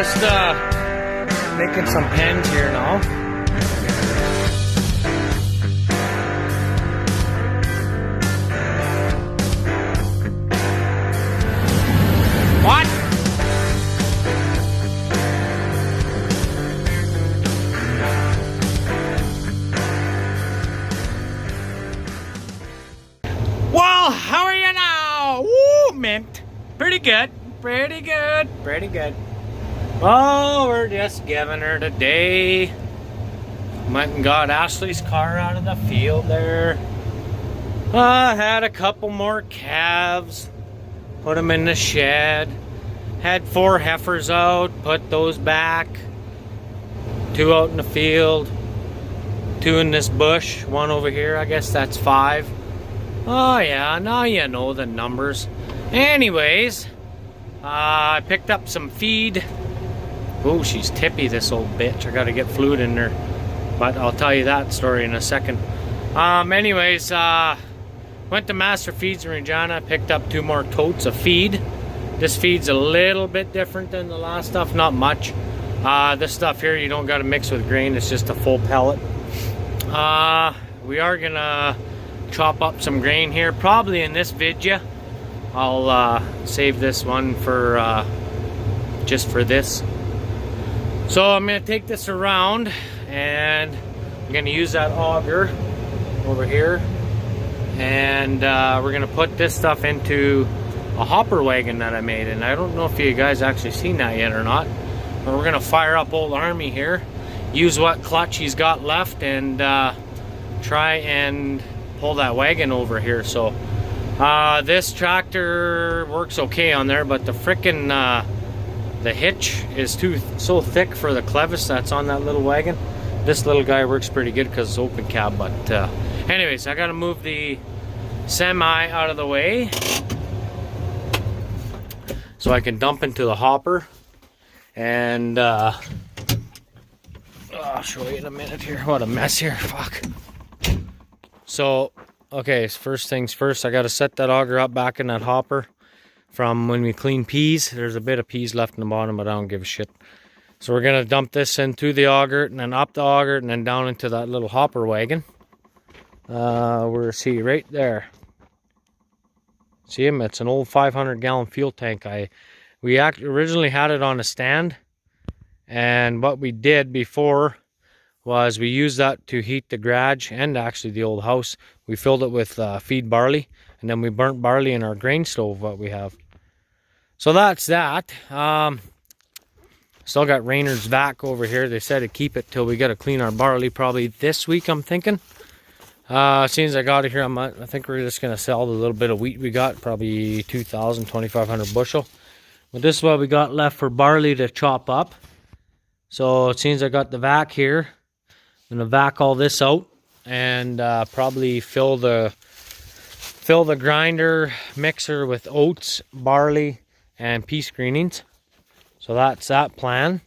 just making some pens here now. What? Well, how are you now? Woo, mint. Pretty good. Pretty good. Pretty good. Oh, we're just giving her the day. Went and got Ashley's car out of the field there. Had a couple more calves. Put them in the shed. Had 4 heifers out. Put those back. 2 out in the field. 2 in this bush. 1 over here. I guess that's 5. Oh yeah, now you know the numbers. Anyways, I picked up some feed. Oh, she's tippy, this old bitch. I gotta get fluid in there. But I'll tell you that story in a second. Anyways, went to Master Feeds in Regina. Picked up 2 more totes of feed. This feed's a little bit different than the last stuff. Not much. This stuff here, you don't gotta mix with grain. It's just a full pellet. We are gonna chop up some grain here. Probably in this video. I'll save this one for just for this. So I'm going to take this around and I'm going to use that auger over here, and we're going to put this stuff into a hopper wagon that I made. And I don't know if you guys actually seen that yet or not, but we're going to fire up old Army here, use what clutch he's got left, and try and pull that wagon over here. So this tractor works okay on there, but the frickin' the hitch is so thick for the clevis that's on that little wagon. This little guy works pretty good because it's open cab. But anyways, I gotta move the semi out of the way so I can dump into the hopper. And I'll show you in a minute here. What a mess here. Fuck. So okay, first things first, I gotta set that auger up back in that hopper from when we clean peas. There's a bit of peas left in the bottom, but I don't give a shit. So we're gonna dump this into the auger, and then up the auger, and then down into that little hopper wagon. We're see right there. See him? It's an old 500-gallon fuel tank. We originally had it on a stand, and what we did before was we used that to heat the garage and actually the old house. We filled it with feed barley, and then we burnt barley in our grain stove what we have. So that's that. Still got Raynard's vac over here. They said to keep it till we got to clean our barley probably this week, I'm thinking. As soon as I got it here, I think we're just going to sell the little bit of wheat we got, probably 2,000, 2,500 bushel. But this is what we got left for barley to chop up. So it seems I got the vac here. I'm going to vac all this out and probably fill the grinder mixer with oats, barley, and pea screenings. So that's that plan.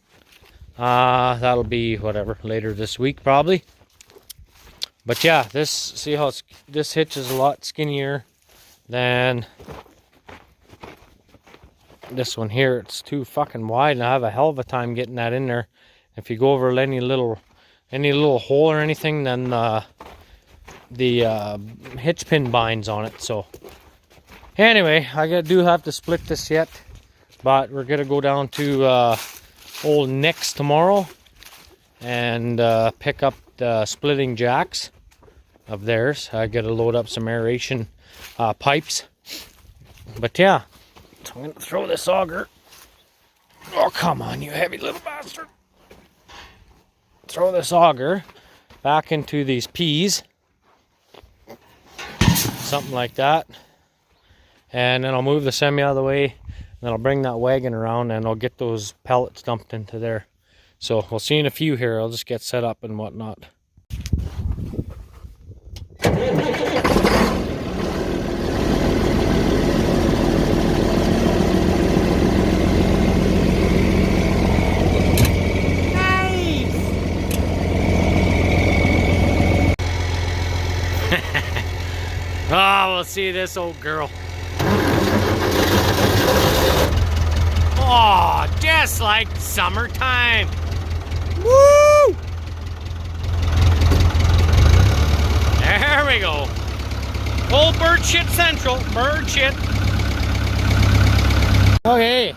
That'll be whatever later this week probably. But yeah, see how this hitch is a lot skinnier than this one here. It's too fucking wide, and I have a hell of a time getting that in there. If you go over any little hole or anything, then the hitch pin binds on it. So anyway, I do have to split this yet, but we're gonna go down to old Nick's tomorrow and pick up the splitting jacks of theirs. I gotta load up some aeration pipes. But yeah, so I'm gonna throw this auger. Oh, come on, you heavy little bastard. Throw this auger back into these peas, something like that, and then I'll move the semi out of the way, and then I'll bring that wagon around and I'll get those pellets dumped into there. So we'll see in a few here. I'll just get set up and whatnot. Oh, we'll see this old girl. Oh, just like summertime. Woo! There we go. Old bird shit central. Bird shit. Okay.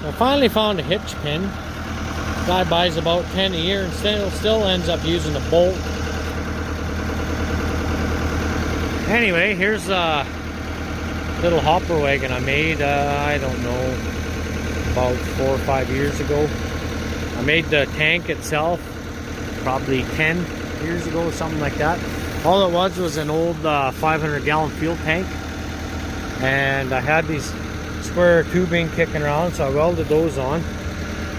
I finally found a hitch pin. Guy buys about 10 a year and still ends up using a bolt. Anyway, here's a little hopper wagon I made, I don't know, about 4 or 5 years ago. I made the tank itself probably 10 years ago, something like that. All it was an old 500-gallon fuel tank, and I had these square tubing kicking around, so I welded those on,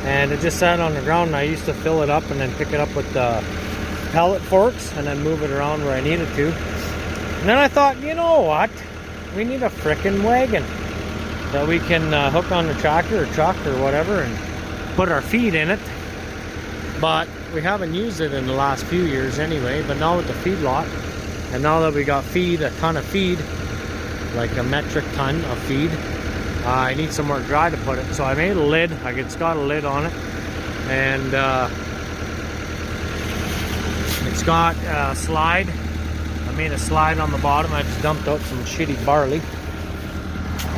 and it just sat on the ground, and I used to fill it up and then pick it up with the pellet forks and then move it around where I needed to. And then I thought, you know what, we need a frickin' wagon that we can hook on the tractor or truck or whatever and put our feed in it. But we haven't used it in the last few years anyway. But now with the feed lot, and now that we got feed, a ton of feed, like a metric ton of feed, I need somewhere dry to put it. So I made a lid. It's got a lid on it, and it's got a slide. I made a slide on the bottom. I just dumped out some shitty barley.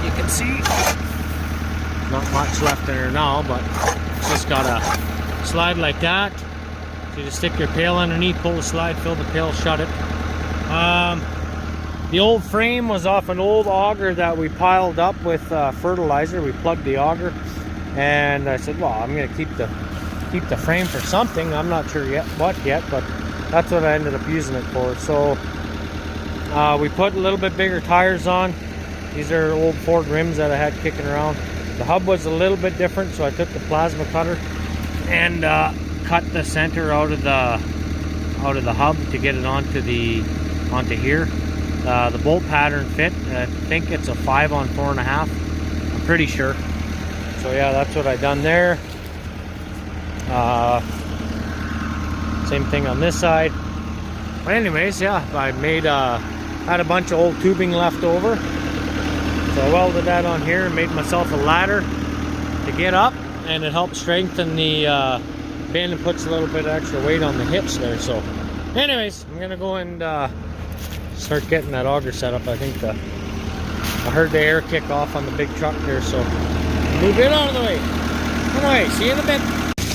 You can see not much left in there now, but it's just got a slide like that. So you just stick your pail underneath, pull the slide, fill the pail, shut it. The old frame was off an old auger that we piled up with fertilizer. We plugged the auger, and I said, well, I'm gonna keep the frame for something. I'm not sure yet what yet, but that's what I ended up using it for. So we put a little bit bigger tires on. These are old Ford rims that I had kicking around. The hub was a little bit different, so I took the plasma cutter and cut the center out of the hub to get it onto here. The bolt pattern fit. I think it's a 5 on 4.5. I'm pretty sure. So yeah, that's what I done there. Same thing on this side. But anyways, yeah, I made had a bunch of old tubing left over, so I welded that on here and made myself a ladder to get up, and it helps strengthen the bin and puts a little bit of extra weight on the hips there. So anyways, I'm gonna go and start getting that auger set up. I think I heard the air kick off on the big truck there, so move it out of the way. Anyway, see you in a bit.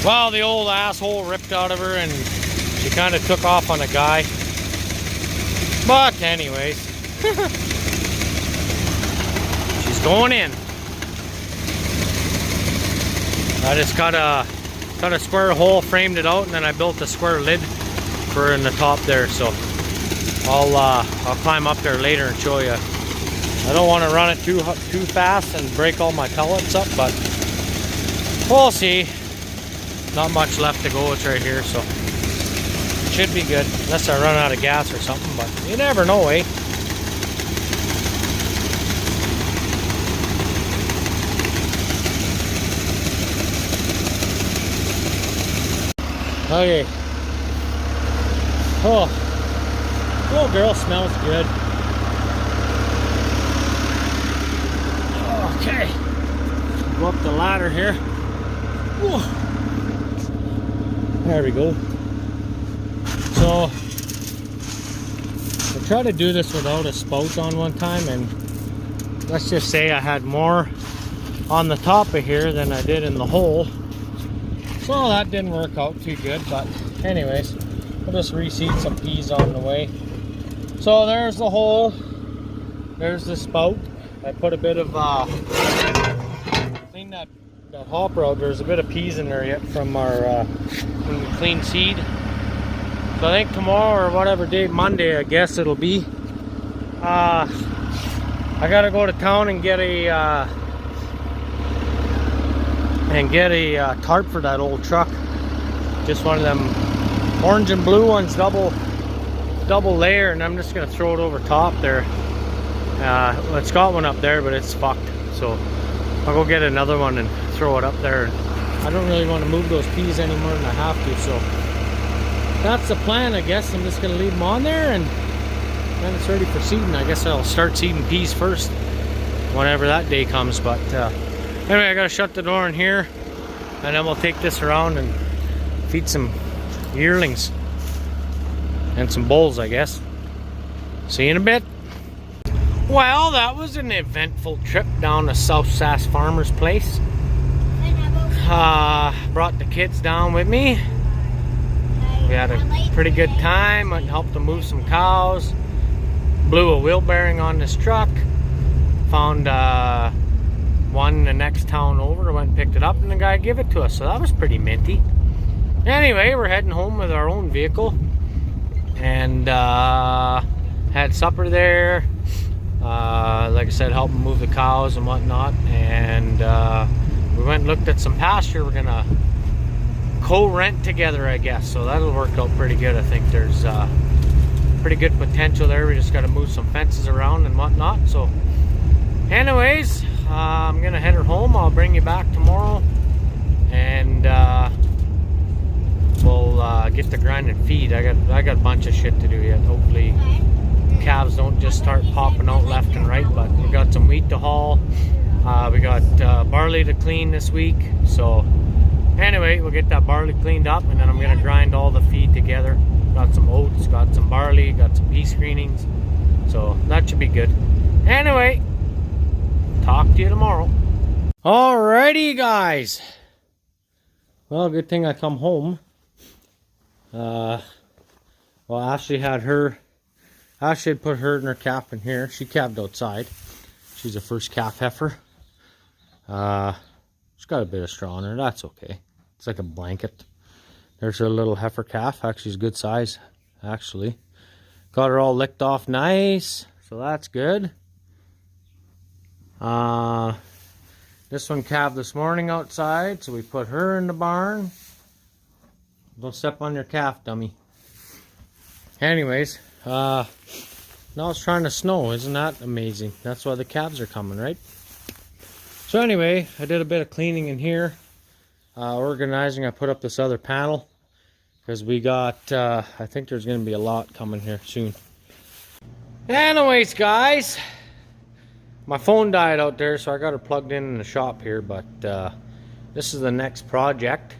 Well, the old asshole ripped out of her and she kind of took off on a guy. But anyways, she's going in. I just cut a square hole, framed it out, and then I built a square lid for her in the top there. So I'll climb up there later and show you. I don't want to run it too fast and break all my pellets up, but we'll see. Not much left to go. It's right here, so should be good, unless I run out of gas or something, but you never know, eh? Okay. Oh, little girl smells good. Okay, go up the ladder here. Whoa. There we go. So I tried to do this without a spout on one time, and let's just say I had more on the top of here than I did in the hole. So that didn't work out too good, but anyways, we'll just reseed some peas on the way. So there's the hole, there's the spout. I put a bit of clean that hopper out. There's a bit of peas in there yet from our when we clean seed. So I think tomorrow or whatever day, Monday I guess it'll be, I gotta go to town and get a tarp for that old truck. Just one of them orange and blue ones, double layer, and I'm just gonna throw it over top there. Well, it's got one up there, but it's fucked, so I'll go get another one and throw it up there. I don't really want to move those peas any more than I have to, so that's the plan, I guess. I'm just gonna leave them on there, and then it's ready for seeding. I guess I'll start seeding peas first whenever that day comes, but Anyway, I gotta shut the door in here, and then we'll take this around and feed some yearlings and some bulls, I guess. See you in a bit. Well, that was an eventful trip down to South Sass Farmer's Place. Brought the kids down with me. We had a pretty good time. Went and helped them move some cows. Blew a wheel bearing on this truck. Found one the next town over. Went and picked it up, and the guy gave it to us. So that was pretty minty. Anyway, we're heading home with our own vehicle. And had supper there. Like I said, help them move the cows and whatnot. And we went and looked at some pasture. We're gonna co-rent together, I guess. So that'll work out pretty good. I think there's pretty good potential there. We just got to move some fences around and whatnot. So anyways, I'm gonna head her home. I'll bring you back tomorrow, and we'll get to grind and feed. I got a bunch of shit to do yet. Hopefully calves don't just start popping out left and right, but we got some wheat to haul. We got barley to clean this week. So anyway, we'll get that barley cleaned up, and then I'm gonna grind all the feed together. Got some oats, got some barley, got some pea screenings. So that should be good. Anyway, talk to you tomorrow. Alrighty, guys. Well, good thing I come home. Well, Ashley had put her and her calf in here. She calved outside. She's a first calf heifer. She's got a bit of straw in her. That's okay. It's like a blanket. There's her little heifer calf. Actually, she's good size, actually. Got her all licked off nice. So that's good. This one calved this morning outside, so we put her in the barn. Don't step on your calf, dummy. Anyways, now it's trying to snow. Isn't that amazing? That's why the calves are coming, right? So anyway, I did a bit of cleaning in here. Organizing. I put up this other panel because we got, I think there's going to be a lot coming here soon. Anyways, guys, my phone died out there, so I got it plugged in the shop here, but this is the next project.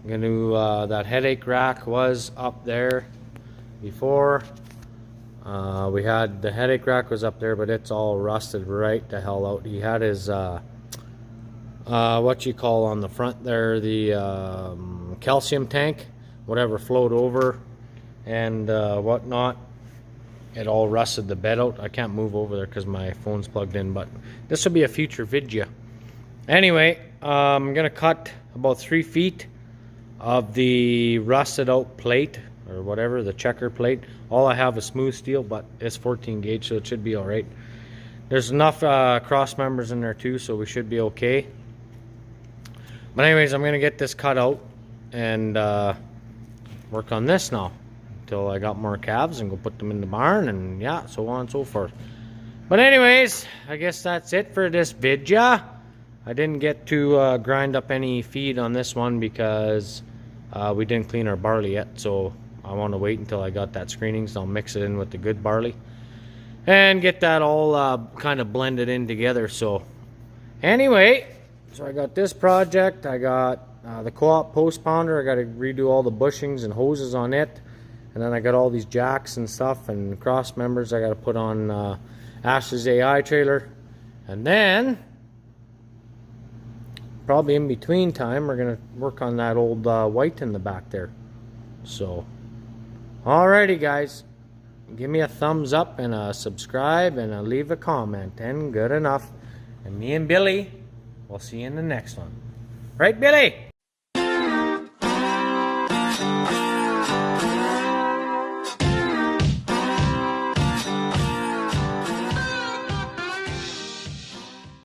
I'm going to, that headache rack was up there before. We had, the headache rack was up there, but it's all rusted right the hell out. He had his, what you call on the front there, the calcium tank, whatever flowed over and whatnot. It all rusted the bed out. I can't move over there because my phone's plugged in, but this will be a future video. Anyway, I'm gonna cut about 3 feet of the rusted out plate or whatever, the checker plate. All I have is smooth steel, but it's 14 gauge, so it should be all right. There's enough cross members in there too, so we should be okay. But anyways, I'm gonna get this cut out and work on this now until I got more calves and go put them in the barn, and yeah, so on and so forth. But anyways, I guess that's it for this video. I didn't get to grind up any feed on this one because we didn't clean our barley yet, so I want to wait until I got that screening, so I'll mix it in with the good barley and get that all kind of blended in together. So anyway, so I got this project. I got the co-op post pounder. I got to redo all the bushings and hoses on it, and then I got all these jacks and stuff and cross members I got to put on Ash's AI trailer. And then probably in between time we're gonna work on that old white in the back there. So alrighty, guys, give me a thumbs up and a subscribe and leave a comment, and good enough. And me and Billy, we'll see you in the next one. Right, Billy?